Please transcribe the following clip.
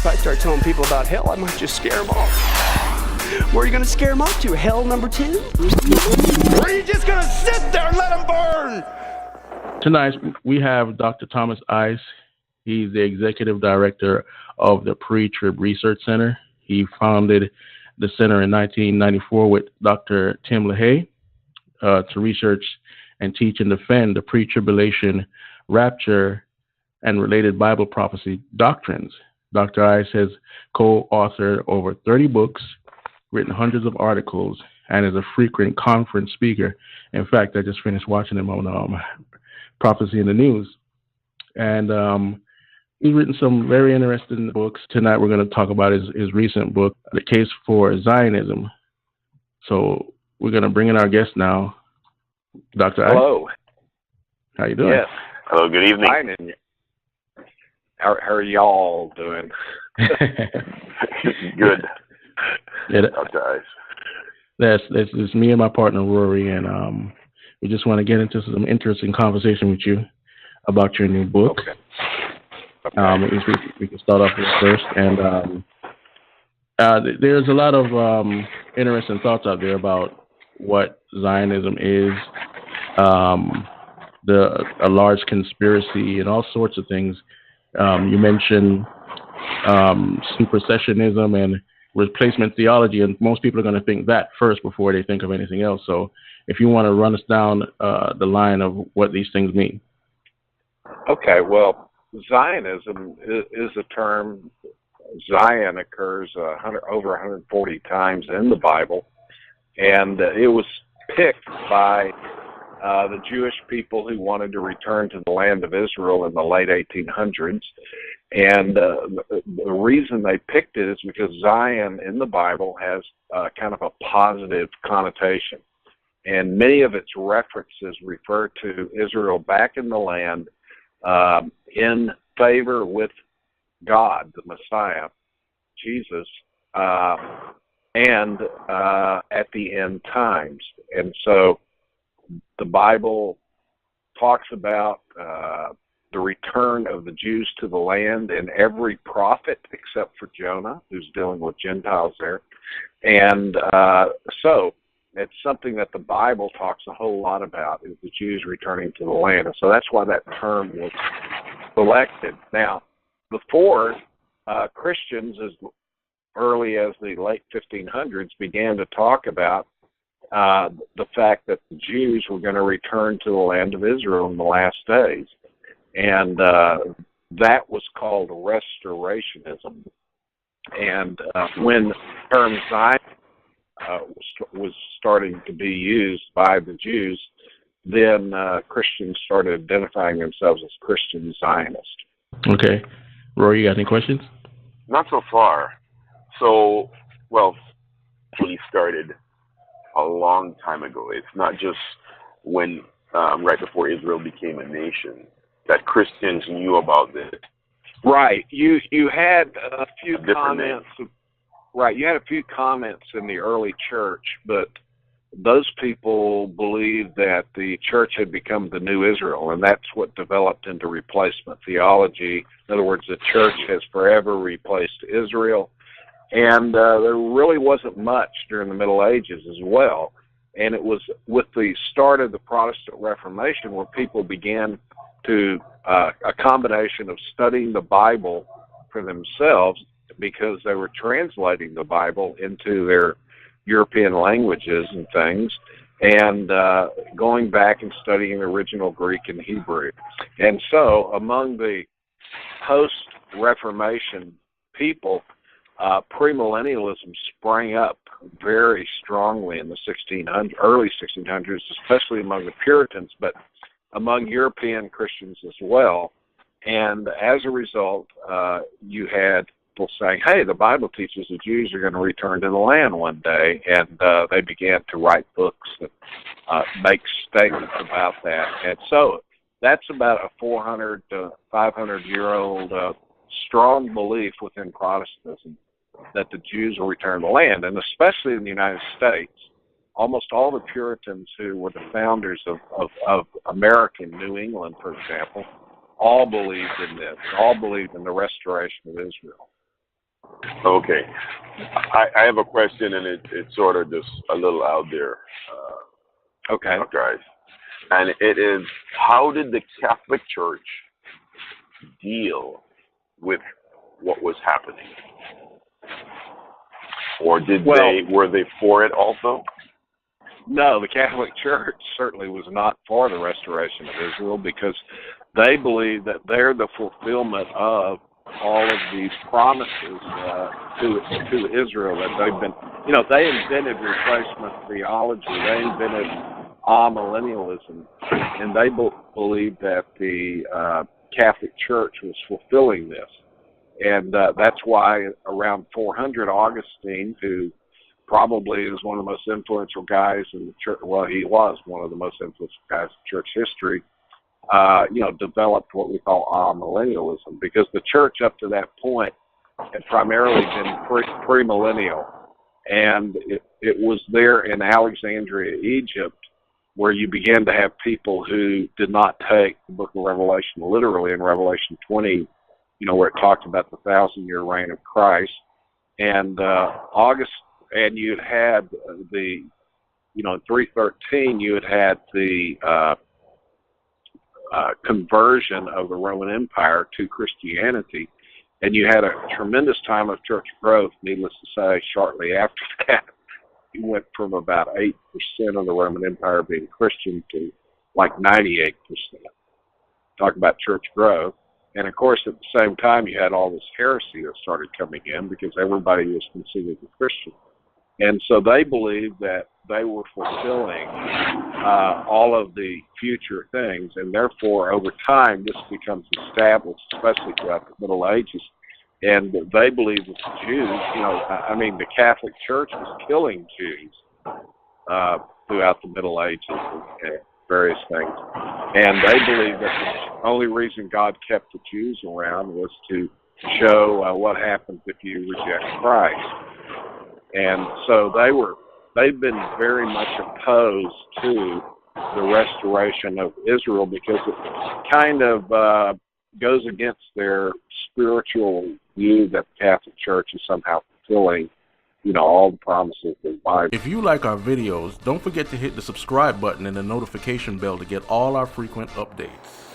if I start telling people about hell, I might just scare them off. Where are you going to scare them off to? Hell number 2? Or are you just going to sit there and let them burn? Tonight, we have Dr. Thomas Ice. He's the executive director of the Pre-Trib Research Center. He founded the center in 1994 with Dr. Tim LaHaye to research and teach and defend the pre-tribulation, rapture, and related Bible prophecy doctrines. Dr. Ice has co-authored over 30 books, written hundreds of articles, and is a frequent conference speaker. In fact, I just finished watching him on Prophecy in the News. And he's written some very interesting books. Tonight we're going to talk about his recent book, The Case for Zionism. So we're going to bring in our guest now, Dr. Ice. Hello. How you doing? Yes. Hello, good evening. Fine. And how are y'all doing? Good. Yeah, Dr. Ice. That's me and my partner, Rory, and we just want to get into some interesting conversation with you about your new book. Okay. We can start off with first, and there's a lot of interesting thoughts out there about what Zionism is, a large conspiracy, and all sorts of things. You mentioned supersessionism and replacement theology, and most people are going to think that first before they think of anything else. So if you want to run us down the line of what these things mean. Okay, well, Zionism is a term. Zion occurs over 140 times in the Bible, and it was picked by the Jewish people who wanted to return to the land of Israel in the late 1800s. And the reason they picked it is because Zion in the Bible has kind of a positive connotation. And many of its references refer to Israel back in the land in favor with God, the Messiah, Jesus, and at the end times. And so the Bible talks about the return of the Jews to the land, and every prophet except for Jonah, who's dealing with Gentiles there. And so it's something that the Bible talks a whole lot about, is the Jews returning to the land. And so that's why that term was selected. Now, before Christians, as early as the late 1500s, began to talk about the fact that the Jews were going to return to the land of Israel in the last days. And that was called restorationism. And when the term Zion was starting to be used by the Jews, then Christians started identifying themselves as Christian Zionists. Okay. Rory, you got any questions? Not so far. So, well, we started a long time ago. It's not just when, right before Israel became a nation, that Christians knew about this. Right. You had a few comments. Right. You had a few comments in the early church, but those people believed that the church had become the new Israel, and that's what developed into replacement theology. In other words, the church has forever replaced Israel. And there really wasn't much during the Middle Ages as well. And it was with the start of the Protestant Reformation where people began to, a combination of studying the Bible for themselves, because they were translating the Bible into their European languages and things, and going back and studying the original Greek and Hebrew. And so among the post-Reformation people, premillennialism sprang up very strongly in the early 1600s, especially among the Puritans, but among European Christians as well. And as a result, you had people saying, hey, the Bible teaches the Jews are going to return to the land one day, and they began to write books that make statements about that. And so that's about a 400 to 500-year-old strong belief within Protestantism that the Jews will return to the land, and especially in the United States. Almost all the Puritans who were the founders of American New England, for example, all believed in this, all believed in the restoration of Israel. Okay. I have a question, and it's sort of just a little out there, Okay. guys. And it is, how did the Catholic Church deal with what was happening? Or were they for it also? No, the Catholic Church certainly was not for the restoration of Israel, because they believe that they're the fulfillment of all of these promises to Israel that they've been. They invented replacement theology. They invented amillennialism, and they believed that the Catholic Church was fulfilling this. And that's why around 400, Augustine, who probably is one of the most influential guys in the church, well, he was one of the most influential guys in church history, developed what we call amillennialism, because the church up to that point had primarily been premillennial. And it was there in Alexandria, Egypt, where you began to have people who did not take the book of Revelation literally. In Revelation 20, where it talked about the 1,000-year reign of Christ. And and you had in 313, you had the conversion of the Roman Empire to Christianity. And you had a tremendous time of church growth. Needless to say, shortly after that, you went from about 8% of the Roman Empire being Christian to like 98%. Talk about church growth. And of course, at the same time, you had all this heresy that started coming in because everybody was considered a Christian. And so they believed that they were fulfilling all of the future things. And therefore, over time, this becomes established, especially throughout the Middle Ages. And they believed that the Jews, the Catholic Church was killing Jews throughout the Middle Ages and various things. And they believed that the only reason God kept the Jews around was to show what happens if you reject Christ. And so they've been very much opposed to the restoration of Israel, because it kind of goes against their spiritual view that the Catholic Church is somehow fulfilling, all the promises of the Bible. If you like our videos, don't forget to hit the subscribe button and the notification bell to get all our frequent updates.